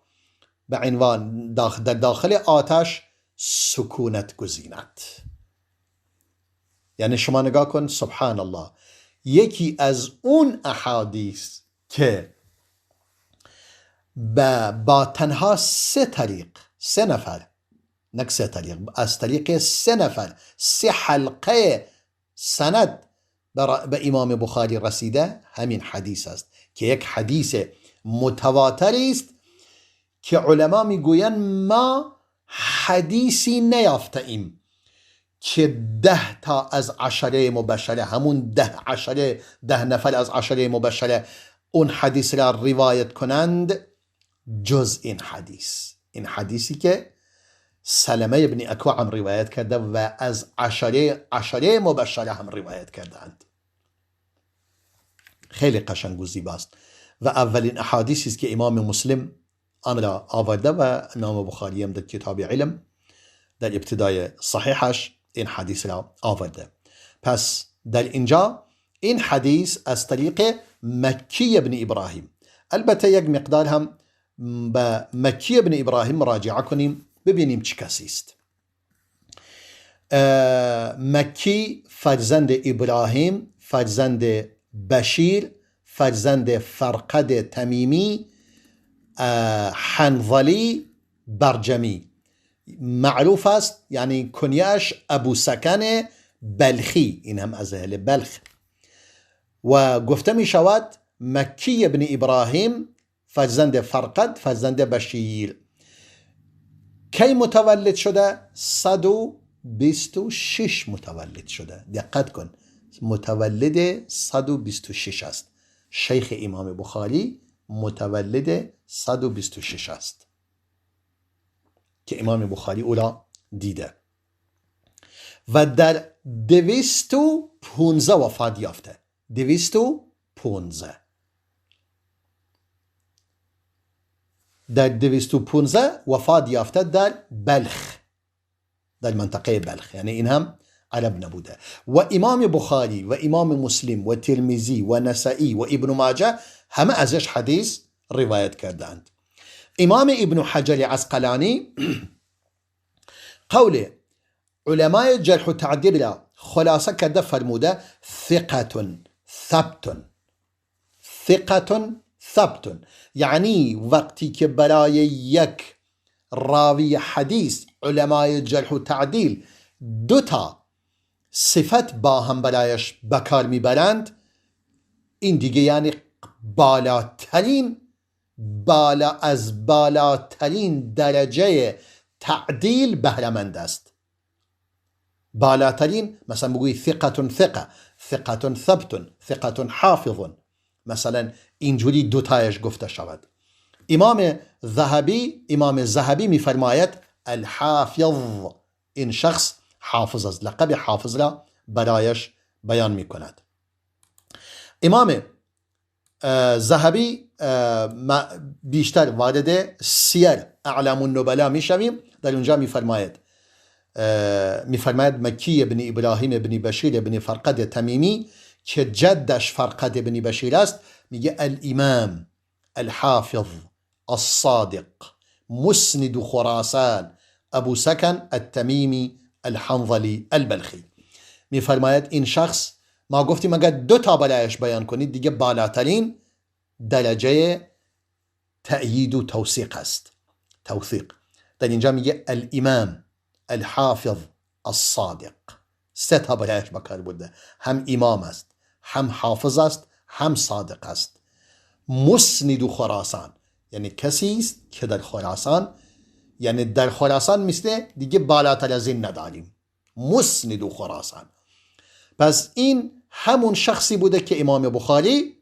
به عنوان در داخل آتش سکونت گزیند. یعنی شما نگاه کن، سبحان الله، یکی از اون احادیث که با تنها 3 طریق، 3 نفر، نه 3 طریق، از طریق 3 نفر 3 حلقه سند به امام بخاری رسیده، همین حدیث است که یک حدیث متواتر است که علما میگویند ما حدیثی نیافته ایم که 10 تا از 10 مبشره، همون 10 نفر از 10 مبشره اون حدیث را روایت کنند جز این حدیث. این حدیثی که سلمه بن اکوع هم روایت کرده و از 10 مبشره هم روایت کردند. خیلی قشنگ و زیباست و اولین احادیثی است که امام مسلم آن را آورده و امام بخاری هم در کتاب علم در ابتدای صحیحش این حدیث را آورده. پس در اینجا این حدیث از طریق مکی بن ابراهیم. البته یک مقدار هم به مکی بن ابراهیم مراجعه کنیم ببینیم چه کسی است. مکی فرزند ابراهیم، فرزند بشیر، فرزند فرقد تمیمی، حنظلی برجمی معروف است، یعنی کنیاش ابو سکن بلخی، این هم از اهل بلخ. و گفته می شود مکی ابن ابراهیم فرزند فرقد، فرزند بشیر. کی متولد شده؟ 126 متولد شده. دقت کن، متولد 126 است. شیخ امام بخاری متولد 126 است که امام بخاری او را دیده و در 215 وفات یافته. 215 در 215 وفات یافته در بلخ، در منطقه بلخ، یعنی این هم عرب نبوده. و امام بخاری و امام مسلم و ترمذی و نسائی و ابن ماجه همه ازش حدیث روایت کردند امام ابن حجر عسقلانی قول علماء جرح و تعدیل را خلاصه کرده فرموده ثقة ثبت، یعنی وقتی که برای یک راوی حدیث علماء جرح و تعدیل دوتا صفت با هم برایش بکار میبرند، این دیگه یعنی از بالاترین درجه تعدیل بهرمند است. بالاترین، مثلا بگوی ثقة ثبت، ثقة حافظ، مثلا اینجوری دوتایش گفته شود. امام ذهبی میفرماید الحافظ، این شخص حافظ است، لقب حافظ را برایش بیان میکند. امام ذهبی بیشتر وارد سیر اعلام النبلا میشویم. در اونجا میفرماید مکی بن ابراهیم بن بشیر بن فرقد تمیمی که جدش فرقد بن بشیر است، میگه الامام الحافظ الصادق مسند خراسان ابو سکن التمیمی الحنظلی البلخی. میفرماید این شخص، ما گفتیم اگر دو تا برایش بیان کنید دیگه بالاترین درجه تأیید و توثیق است. در اینجا میگه الامام الحافظ الصادق، سه تا برایش بکار برده، هم امام است، هم حافظ است، هم صادق است. مسند خراسان، یعنی کسی است که در خراسان مثل دیگه بالاتر از این نداریم. مسند خراسان. پس این همون شخصی بوده که امام بخاری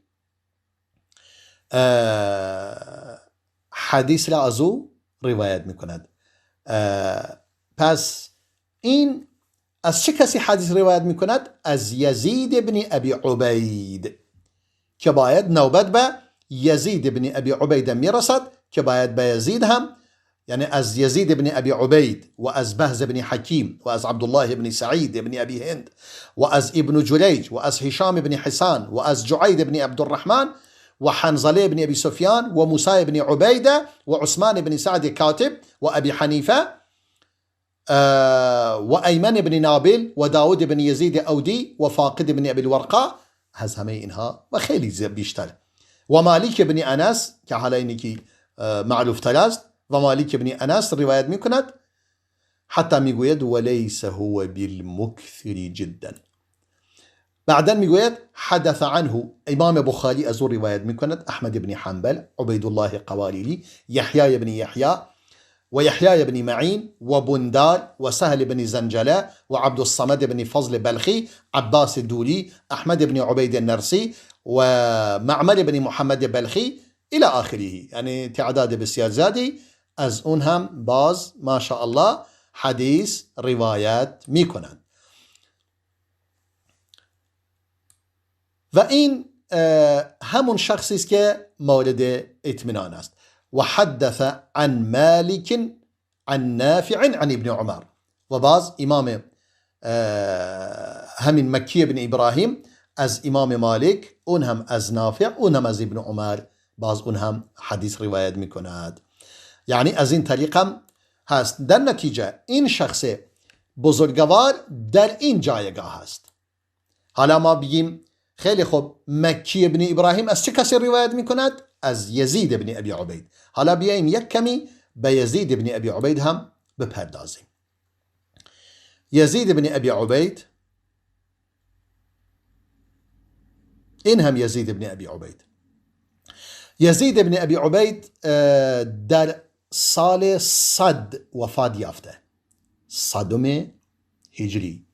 حدیث را از او روایت میکند. پس این از چه کسی حدیث روایت میکند؟ از یزید بن ابی عبید، که باید نوبت به یزید بن ابی عبید میرسد که باید به یزید هم، یعنی از یزید بن ابی عبید و از بهز بن حکیم و از عبدالله بن سعید بن ابی هند و از ابن جریج و از هشام بن حسان و از جعید بن عبدالرحمن و حنظله بن ابي سفيان و موسى بن عبيدة و عثمان بن سعد كاتب و ابي حنيفة و ایمن بن نابل و داود بن یزید اودی و فاقد بن ابی الورقا، از همه اینها و خیلی بیشتر، و مالک بن انس که حالا اینی که معروف تر است، و مالک بن انس روایت میکند، حتی میگوید ولیس هو بالمکثر جدا. بعدا میگوید حدث عنه امام بخاری از او روایت میکند احمد بن حنبل، عبید الله قواریلی، یحیی بن یحیی و یحیی بن معین و بندار و سهل بن زنجله و عبد الصمد بن فضل بلخی، عباس دوری، احمد بن عبید النرسی و معمر بن محمد بلخی الى آخره. یعنی تعداد بسیار زیادی از اون هم باز ما شاء الله حدیث روایت میکنند. و این همون شخصی است که مورد اطمینان است. و حدث عن مالک عن نافع عن ابن عمر. و باز امام همین مکی بن ابراهیم از امام مالک، اون هم از نافع، اون هم از ابن عمر، باز اون هم حدیث روایت میکند. یعنی از این طریق هم هست. در نتیجه این شخص بزرگوار در این جایگاه هست. حالا ما بگیم خیلی خوب، مکی ابن ابراهیم از چه کسی روایت میکند؟ از یزید ابن ابی عبید. حالا بیاییم یک کمی به یزید ابن ابی عبید هم بپردازیم. یزید ابن ابی عبید، این هم یزید ابن ابی عبید. یزید ابن ابی عبید در سال 100 وفات یافته، 100 هجری،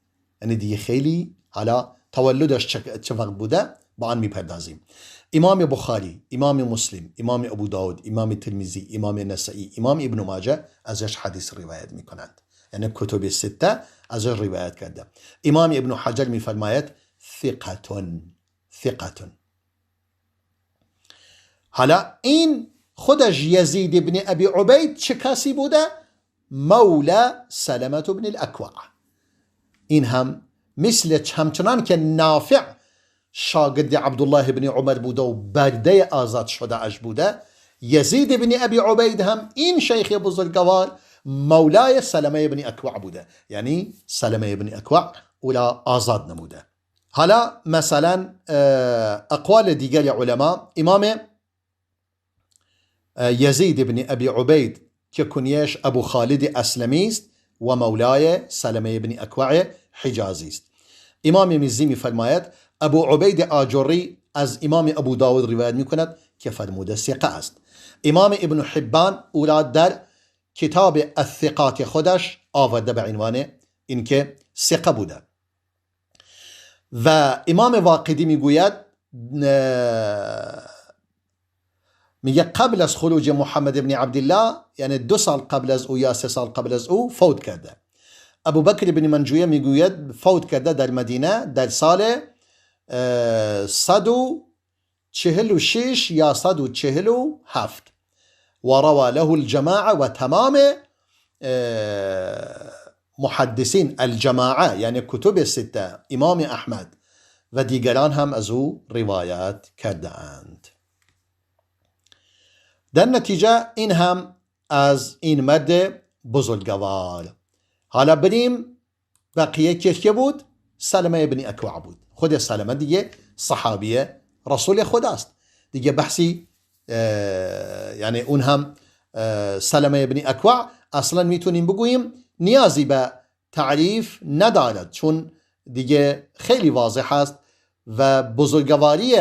یعنی دیگه خیلی حالا تولدش چه وقت بوده با آن میپردازیم. امام بخاری، امام مسلم، امام ابو داود، امام ترمذی، امام نسائی، امام ابن ماجه ازش حدیث روایت میکنند، یعنی کتب سته ازش روایت کرده. امام ابن حجر میفرماید ثقة. حالا این خودش یزید ابن ابی عبید چه کسی بوده؟ مولا سلمة بن الاکوع. این هم مثل همچنان که نافع شاگرد عبدالله بن عمر بوده و برده آزاد شده اش بوده، یزید بن ابی عبید هم این شیخ بزرگوار مولای سلمه بن اکوع بوده، یعنی سلمه بن اکوع اولا آزاد نموده. حالا مثلا اقوال دیگر علما، امام یزید بن ابی عبید که کنیش ابو خالد اسلمی است و مولای سلمه بن اکوع حجازی است. امام مزی میفرماید ابو عبید آجری از امام ابو داود روایت میکند که فرموده ثقه است. امام ابن حبان اولا در کتاب الثقات خودش آورده به عنوان اینکه ثقه بوده. و امام واقدی میگوید میگه قبل از خروج محمد ابن عبدالله، یعنی 2 سال قبل از او یا 3 سال قبل از او فوت کرده. ابو بکر بن منجویه میگوید فوت کرده در مدینه در سال 146 یا 147 و روى له الجماعه و تمام محدثین الجماعه یعنی کتب 6 امام احمد و دیگران هم از او روایت کرده اند. در نتیجه این هم از این مرد بزرگوار. حالا بریم بقیه که بود؟ سلمه ابن اکوع بود. خود سلمه دیگه صحابی رسول خداست دیگه، بحثی یعنی اون هم سلمه ابن اکوع اصلا میتونیم بگوییم نیازی به تعریف ندارد، چون دیگه خیلی واضح است و بزرگواری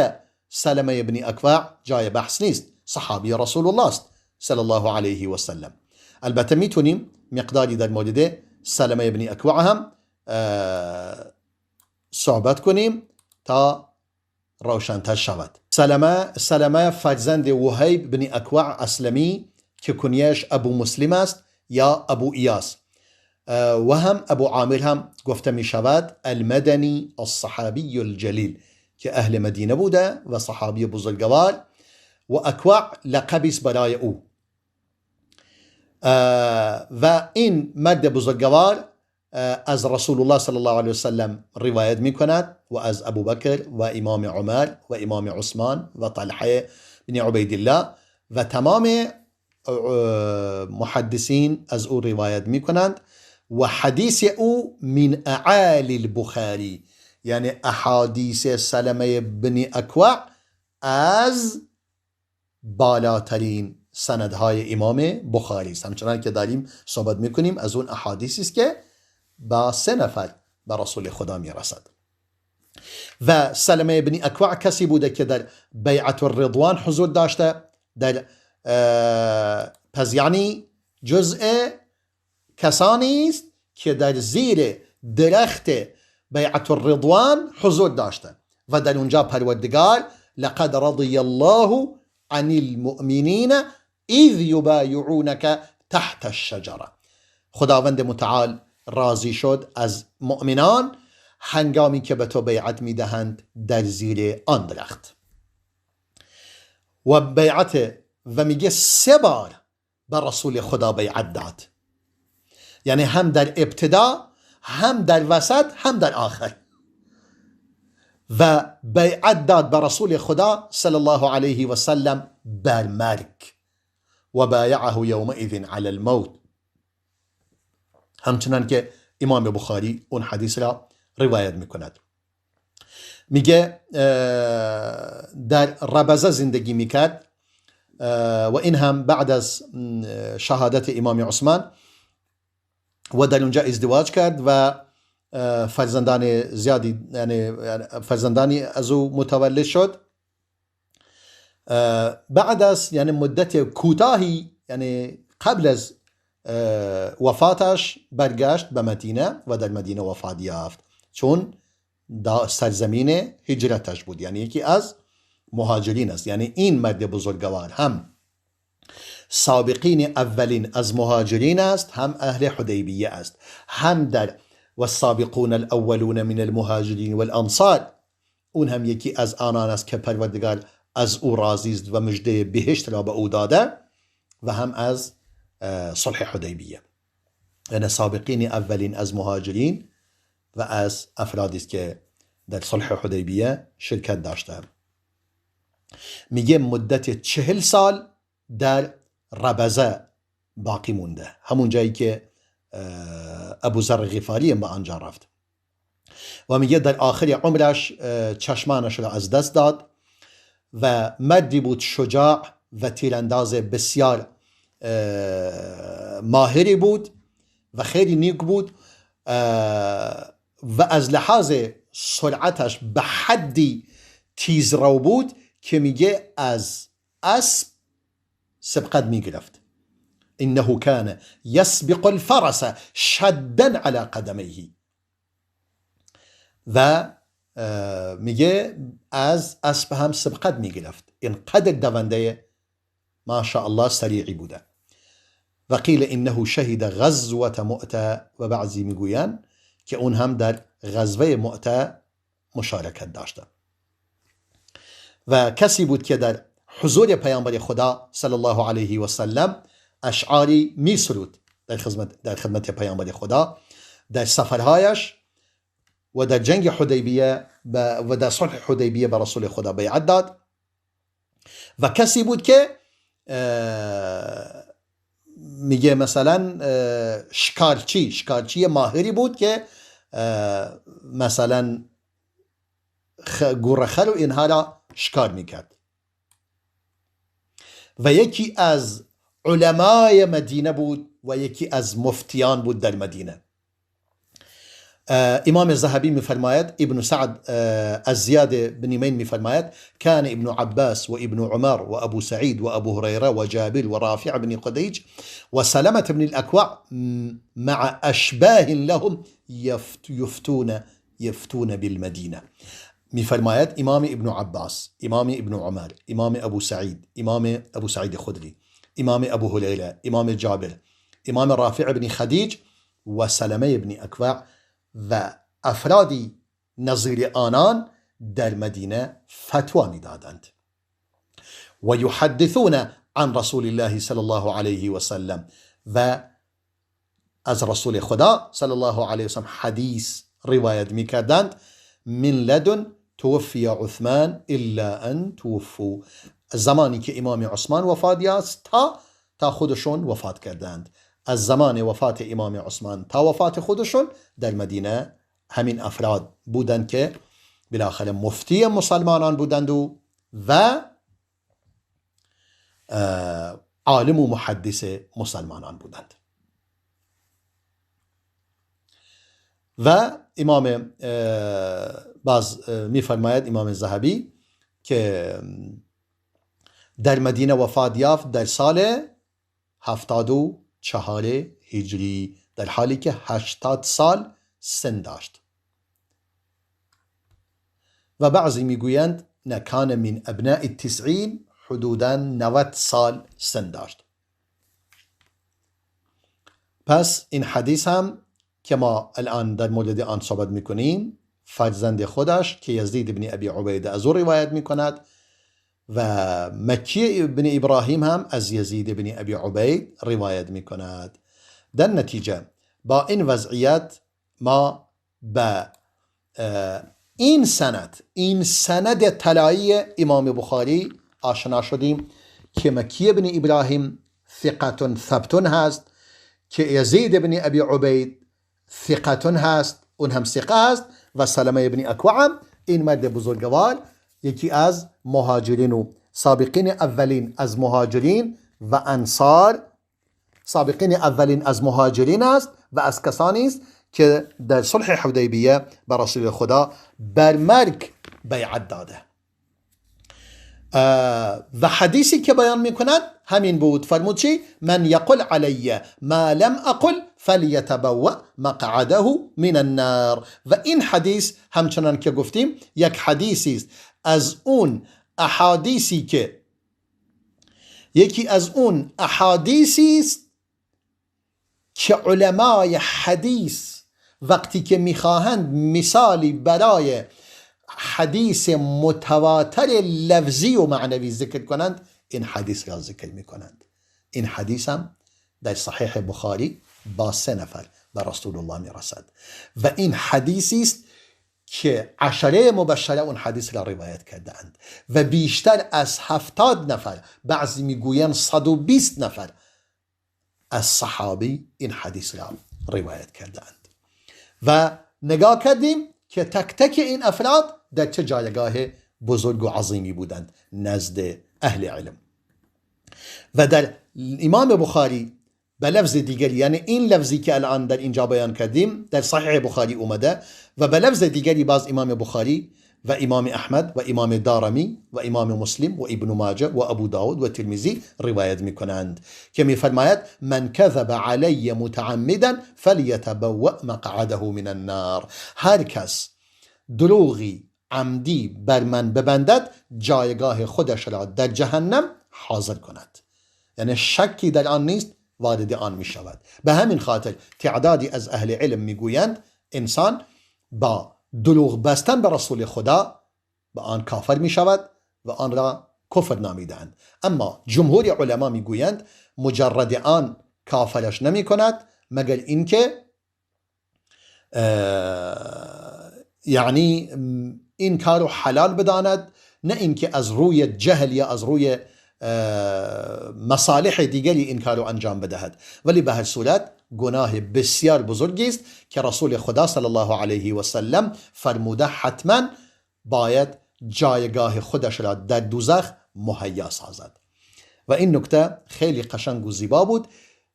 سلمه ابن اکوع جای بحث نیست، صحابی رسول الله است صلی الله علیه و سلم. البته میتونیم مقداری در مورد سلمه ابن اکوع هم صحبت کنیم تا روشن‌تر شود. سلمه فرزند وهیب بن اکوع اسلمی که کنیش ابو مسلم است یا ابو ایاس و هم ابو عامر هم گفته می شود المدنی الصحابی الجلیل که اهل مدینه بوده و صحابی بزرگوار و اکوع لقبیست برای او. و این مرد بزرگوار از رسول الله صلی الله علیه وسلم روایت می کند و از ابو بکر و امام عمر و امام عثمان و طلحه بن عبیدالله و تمام محدثین از او روایت می کنند و حدیث او من اعالی البخاری، یعنی احادیث سلمه بن اکوع از بالاترین سندهای امام بخاری است. همچنان که داریم صحبت میکنیم از اون احادیثی است که با 3 نفر به رسول خدا میرسد. و سلمه بن اکوع کسی بوده که در بیعت الرضوان حضور داشته، در پس یعنی جزء کسانی است که در زیر درخت بیعت الرضوان حضور داشته و در اونجا پروردگار لقد رضی الله عن المؤمنین اذ یبایعونک تحت الشجره، خداوند متعال راضی شد از مؤمنان هنگامی که به تو بیعت میدهند در زیر آن درخت. و بیعت و میگه 3 بار به رسول خدا بیعت داد، یعنی هم در ابتدا، هم در وسط، هم در آخر. و بیعت داد به رسول خدا صلی الله علیه و سلم بر مرگ و بایعه یومئذ علی الموت، همچنان که امام بخاری اون حدیث را روایت میکند. میگه در ربزه زندگی میکرد و این هم بعد از شهادت امام عثمان و در اونجا ازدواج کرد و فرزندان زیادی، یعنی فرزندانی از او متولد شد. بعد از یعنی مدت کوتاهی، یعنی قبل از وفاتش برگشت به مدینه و در مدینه وفات یافت، چون سرزمین هجرتش بود، یعنی یکی از مهاجرین است. یعنی این مرد بزرگوار هم سابقین اولین از مهاجرین است، هم اهل حدیبیه است، هم در والسابقون الاولون من المهاجرین والانصار اون هم یکی از آنان است که پروردگار از او راضی است و مژده بهشت را به او داده، و هم از صلح حدیبیه، یعنی سابقین اولین از مهاجرین و از افرادی است که در صلح حدیبیه شرکت داشته. میگه مدت 40 سال در ربزه باقی مونده، همون جایی که ابو ذر غفاری به آنجا رفت و میگه در آخر عمرش چشمانش را از دست داد و مردی بود شجاع و تیرانداز بسیار ماهری بود و خیلی نیک بود و از لحاظ سرعتش به حدی تیزرو بود که میگه از اسب سبقت میگرفت. انه كان يسبق الفرس شدا على قدميه و میگه از اسب هم سبقت میگرفت، اینقدر دونده ما شاء الله سریعی بوده. و قیل انه شهید غزوة مؤتة و بعضی میگوین که اون هم در غزوه مؤتة مشارکت داشته و کسی بود که در حضور پیامبر خدا صلی الله علیه و سلم اشعاری می سرود در خدمت پیامبر خدا در سفرهایش و در جنگ حدیبیه و در صلح حدیبیه به رسول خدا بیعت داد و کسی بود که میگه مثلا شکارچی ماهری بود که مثلا گورخر و اینها را شکار میکرد و یکی از علمای مدینه بود و یکی از مفتیان بود در مدینه. امام الذهبی میفرماید، ابن سعد از زیاد بن میمین میفرماید كان ابن عباس و ابن عمر و ابو سعید و ابو هریره و جابر و رافع بن خدیج و سلمة بن الاكوع مع اشباه لهم يفتون بالمدینه. میفرماید امام ابن عباس، امام ابن عمر، امام ابو سعید، امام ابو سعید خدری، امام ابو هریره، امام جابر، امام رافع بن خدیج و سلمه بن اکوع و افرادی نظیر آنان در مدینه فتوا میدادند و یحدثون عن رسول الله صلی الله علیه و سلم و از رسول خدا صلی الله علیه و سلم حدیث روایت میکردند. من لدن توفی عثمان الا ان توفوا، زمانی که امام عثمان وفات یافت تا خودشون وفات کردند. از زمان وفات امام عثمان تا وفات خودشون در مدینه همین افراد بودند که بالاخره مفتی مسلمانان بودند و عالم و محدث مسلمانان بودند. و امام باز میفرماید امام الذهبی که در مدینه وفات یافت در سال 74 هجری، در حالی که 80 سال سن داشت. و بعضی میگویند نکان من ابناء التسعین، حدوداً 90 سال سن داشت. پس این حدیث هم که ما الان در مورد آن صحبت میکنیم، فرزند خودش که یزید بن ابی عبیده از او روایت میکند و مکی بن ابراهیم هم از یزید بن ابی عبید روایت میکند. در نتیجه با این وضعیت ما به این سند طلایی امام بخاری آشنا شدیم که مکی بن ابراهیم ثقة ثبت هست، که یزید بن ابی عبید ثقة هست، اون هم ثقه هست، و سلمه بن اکوع این مرد بزرگوار یکی از مهاجرین و سابقین اولین از مهاجرین و انصار، سابقین اولین از مهاجرین است و از کسانی است که در صلح حدیبیه به رسول خدا بر مرگ بیعت داده. و حدیثی که بیان میکنند همین بود، فرمود چی؟ من یقل علی ما لم اقل فلیتبوأ مقعده من النار. و این حدیث همچنان که گفتیم یک حدیثی است از اون احادیثی که یکی از اون احادیثی است که علمای حدیث وقتی که میخواهند مثالی برای حدیث متواتر لفظی و معنوی ذکر کنند این حدیث را ذکر میکنند. این حدیث هم در صحیح بخاری با 3 نفر به رسول الله میرسد و این حدیثی است که 10 مبشره اون حدیث را روایت کردند و بیشتر از 70 نفر، بعضی میگویند 120 نفر از صحابی این حدیث را روایت کردند و نگاه کردیم که تک تک این افراد در چه جایگاه بزرگ و عظیمی بودند نزد اهل علم. و در امام بخاری به لفظ دیگری، یعنی این لفظی که الان در اینجا بیان کردیم در صحیح بخاری اومده و به لفظ دیگری باز امام بخاری و امام احمد و امام دارمی و امام مسلم و ابن ماجه و ابو داود و ترمذی روایت میکنند که میفرماید من کذب علی متعمدا فلیتبوأ مقعده من النار. هر کس دروغی عمدی بر من ببندد جایگاه خودش را در جهنم حاضر کند. یعنی شکی در آن نیست، وارد آن می شود. به همین خاطر تعدادی از اهل علم می گویند انسان با دروغ بستن به رسول خدا به آن کافر می شود و آن را کفر نامیدند. اما جمهور علما می گویند مجرد آن کافرش نمی کند مگر اینکه یعنی این کارو حلال بداند، نه اینکه از روی جهل یا از روی مصالح دیگری این کارو انجام بدهد. ولی به هر صورت گناه بسیار بزرگی است که رسول خدا صلی الله علیه و سلم فرموده حتما باید جایگاه خودش را در دوزخ مهیا سازد. و این نکته خیلی قشنگ و زیبا بود.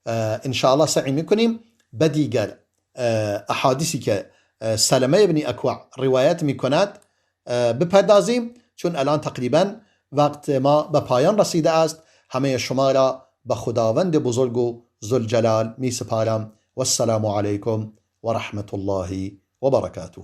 ان شاء الله سعی میکنیم به دیگر احادیثی که سلمه ابن اکوع روایت میکند بپردازیم، چون الان تقریبا وقت ما به پایان رسیده است. همه شما را به خداوند بزرگ و ذوالجلال می سپارم. والسلام علیکم و رحمت الله و برکاته.